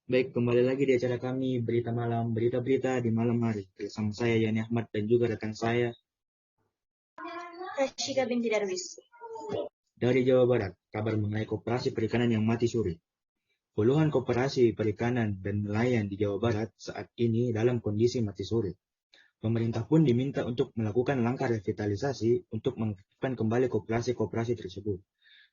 Baik, kembali lagi di acara kami, Berita Malam, berita-berita di malam hari. Bersama saya, Yani Ahmad, dan juga rekan saya, Rashida binti Darwis. dari Jawa Barat. Kabar mengenai koperasi perikanan yang mati suri. Puluhan koperasi perikanan dan nelayan di Jawa Barat saat ini dalam kondisi mati suri. Pemerintah pun diminta untuk melakukan langkah revitalisasi untuk mengaktifkan kembali koperasi-koperasi tersebut.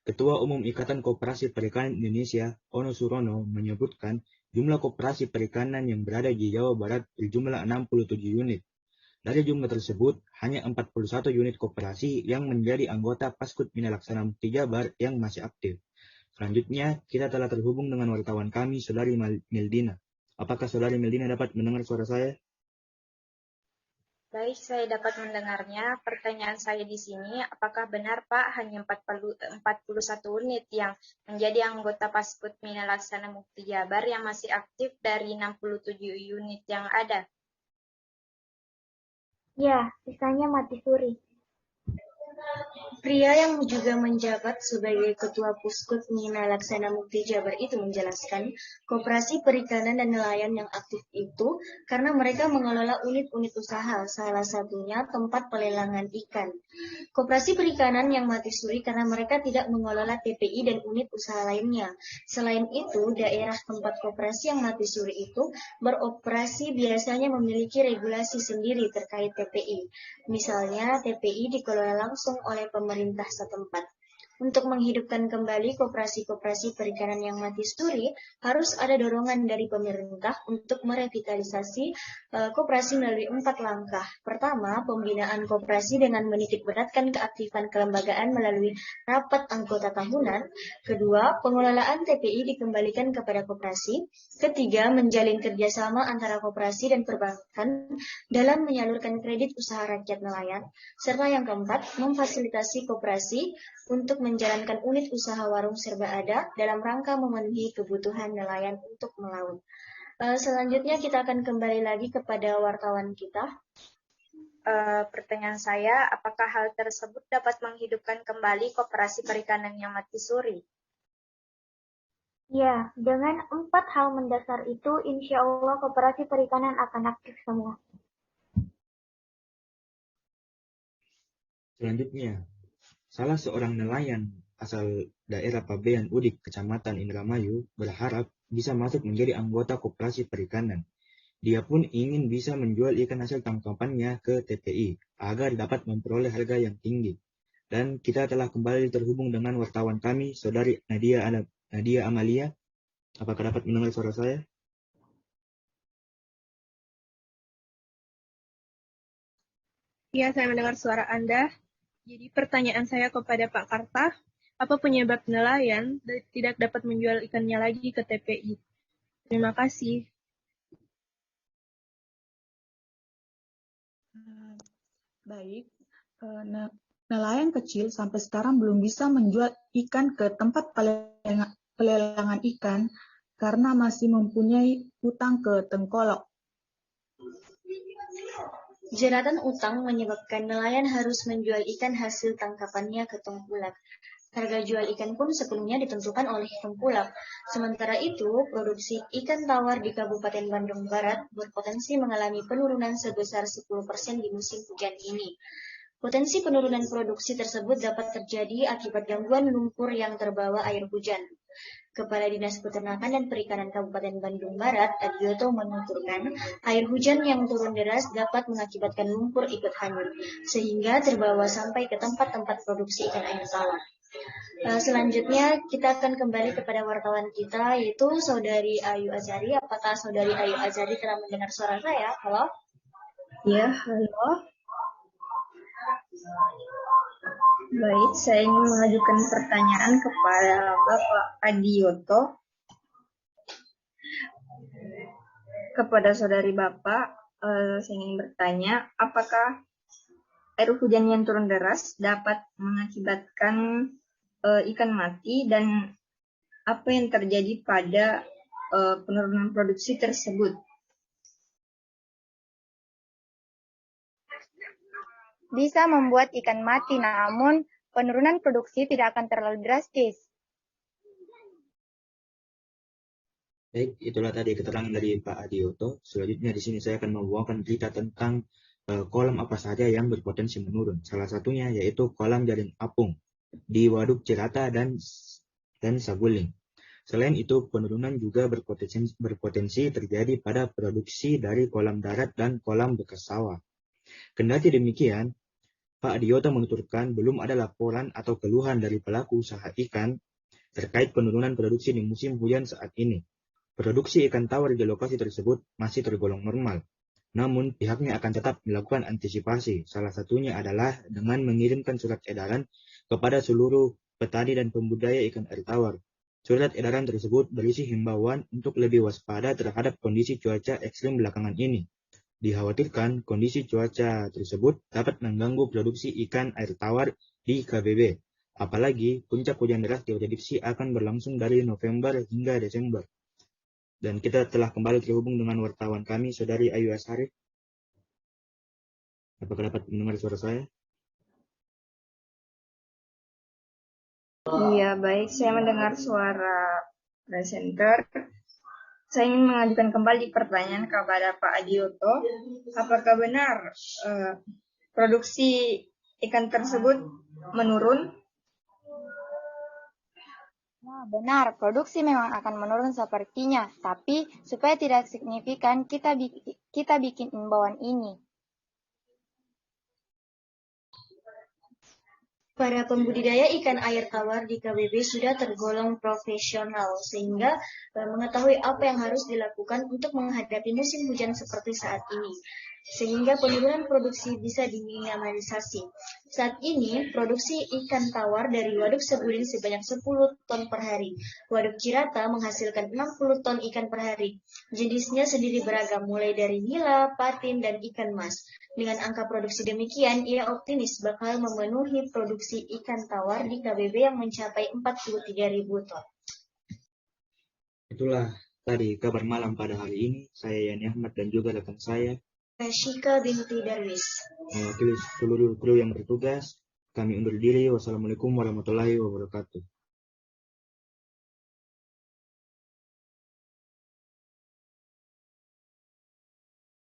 Ketua Umum Ikatan Koperasi Perikanan Indonesia, Ono Surono, menyebutkan jumlah koperasi perikanan yang berada di Jawa Barat berjumlah 67 unit. Dari jumlah tersebut, hanya 41 unit koperasi yang menjadi anggota Paskut Bina Laksana Mukti Jabar yang masih aktif. Selanjutnya, kita telah terhubung dengan wartawan kami, Saudari Mildina. Apakah Saudari Mildina dapat mendengar suara saya? Baik, saya dapat mendengarnya. Pertanyaan saya di sini, apakah benar Pak hanya 41 unit yang menjadi anggota Paskut Bina Laksana Mukti Jabar yang masih aktif dari 67 unit yang ada? Ya, sisanya mati suri. Pria yang juga menjabat sebagai Ketua Puskut Bina Laksana Mukti Jabar itu menjelaskan, koperasi perikanan dan nelayan yang aktif itu karena mereka mengelola unit-unit usaha, salah satunya tempat pelelangan ikan. Koperasi perikanan yang mati suri karena mereka tidak mengelola TPI dan unit usaha lainnya. Selain itu, daerah tempat koperasi yang mati suri itu beroperasi biasanya memiliki regulasi sendiri terkait TPI. Misalnya, TPI dikelola langsung oleh pemerintah setempat. Untuk menghidupkan kembali koperasi-koperasi perikanan yang mati suri, harus ada dorongan dari pemerintah untuk merevitalisasi koperasi melalui 4 langkah. Pertama, pembinaan koperasi dengan menitikberatkan keaktifan kelembagaan melalui rapat anggota tahunan. Kedua, pengelolaan TPI dikembalikan kepada koperasi. Ketiga, menjalin kerjasama antara koperasi dan perbankan dalam menyalurkan kredit usaha rakyat nelayan. Serta yang keempat, memfasilitasi koperasi untuk menjalankan unit usaha warung serba ada dalam rangka memenuhi kebutuhan nelayan untuk melaut. Selanjutnya kita akan kembali lagi kepada wartawan kita. Pertanyaan saya, apakah hal tersebut dapat menghidupkan kembali koperasi perikanan yang mati suri? Ya, dengan 4 hal mendasar itu, insya Allah koperasi perikanan akan aktif semua. Selanjutnya, salah seorang nelayan asal daerah Pabean Udik, Kecamatan Indramayu, berharap bisa masuk menjadi anggota koperasi perikanan. Dia pun ingin bisa menjual ikan hasil tangkapannya ke TPI agar dapat memperoleh harga yang tinggi. Dan kita telah kembali terhubung dengan wartawan kami, Saudari Nadia Amalia. Apakah dapat mendengar suara saya? Ya, saya mendengar suara Anda. Jadi pertanyaan saya kepada Pak Karta, apa penyebab nelayan tidak dapat menjual ikannya lagi ke TPI? Terima kasih. Baik, nelayan kecil sampai sekarang belum bisa menjual ikan ke tempat pelelangan ikan karena masih mempunyai hutang ke Tengkolok. Jeratan utang menyebabkan nelayan harus menjual ikan hasil tangkapannya ke tengkulak. Harga jual ikan pun sepenuhnya ditentukan oleh tengkulak. Sementara itu, produksi ikan tawar di Kabupaten Bandung Barat berpotensi mengalami penurunan sebesar 10% di musim hujan ini. Potensi penurunan produksi tersebut dapat terjadi akibat gangguan lumpur yang terbawa air hujan. Kepala Dinas Peternakan dan Perikanan Kabupaten Bandung Barat, Adioto, menuturkan, air hujan yang turun deras dapat mengakibatkan lumpur ikut hanyut, sehingga terbawa sampai ke tempat-tempat produksi ikan air tawar. Selanjutnya, kita akan kembali kepada wartawan kita, yaitu Saudari Ayu Azari. Apakah Saudari Ayu Azari telah mendengar suara saya? Halo? Ya, halo. Baik, saya ingin mengajukan pertanyaan kepada Bapak Adioto. Kepada saudari Bapak, saya ingin bertanya, apakah air hujan yang turun deras dapat mengakibatkan ikan mati dan apa yang terjadi pada penurunan produksi tersebut? Bisa membuat ikan mati, namun penurunan produksi tidak akan terlalu drastis. Baik, itulah tadi keterangan dari Pak Adioto. Selanjutnya di sini saya akan membawakan berita tentang kolam apa saja yang berpotensi menurun. Salah satunya yaitu kolam jaring apung di Waduk Cirata dan Saguling. Selain itu, penurunan juga berpotensi terjadi pada produksi dari kolam darat dan kolam bekas sawah. Kendati demikian, Pak Adioto menuturkan belum ada laporan atau keluhan dari pelaku usaha ikan terkait penurunan produksi di musim hujan saat ini. Produksi ikan tawar di lokasi tersebut masih tergolong normal. Namun, pihaknya akan tetap melakukan antisipasi. Salah satunya adalah dengan mengirimkan surat edaran kepada seluruh petani dan pembudidaya ikan air tawar. Surat edaran tersebut berisi himbauan untuk lebih waspada terhadap kondisi cuaca ekstrim belakangan ini. Dikhawatirkan kondisi cuaca tersebut dapat mengganggu produksi ikan air tawar di KBB. Apalagi puncak hujan deras diprediksi akan berlangsung dari November hingga Desember. Dan kita telah kembali terhubung dengan wartawan kami, Saudari Ayu Ashari. Apakah dapat mendengar suara saya? Iya, baik. Saya mendengar suara presenter. Saya ingin mengajukan kembali pertanyaan kepada Pak Adioto. Apakah benar produksi ikan tersebut menurun? Nah, benar, produksi memang akan menurun sepertinya, tapi supaya tidak signifikan, kita bikin imbauan ini. Para pembudidaya ikan air tawar di KBB sudah tergolong profesional, sehingga mengetahui apa yang harus dilakukan untuk menghadapi musim hujan seperti saat ini, sehingga penurunan produksi bisa diminimalisasi. Saat ini, produksi ikan tawar dari Waduk Saguling sebanyak 10 ton per hari. Waduk Cirata menghasilkan 60 ton ikan per hari. Jenisnya sendiri beragam, mulai dari nila, patin, dan ikan mas. Dengan angka produksi demikian, ia optimis bakal memenuhi produksi ikan tawar di KBB yang mencapai 43.000 ton. Itulah tadi kabar malam pada hari ini. Saya Yani Ahmad dan juga rekan saya Rashika binti Darwis. Mewakili seluruh kru yang bertugas, kami undur diri. Wassalamualaikum warahmatullahi wabarakatuh.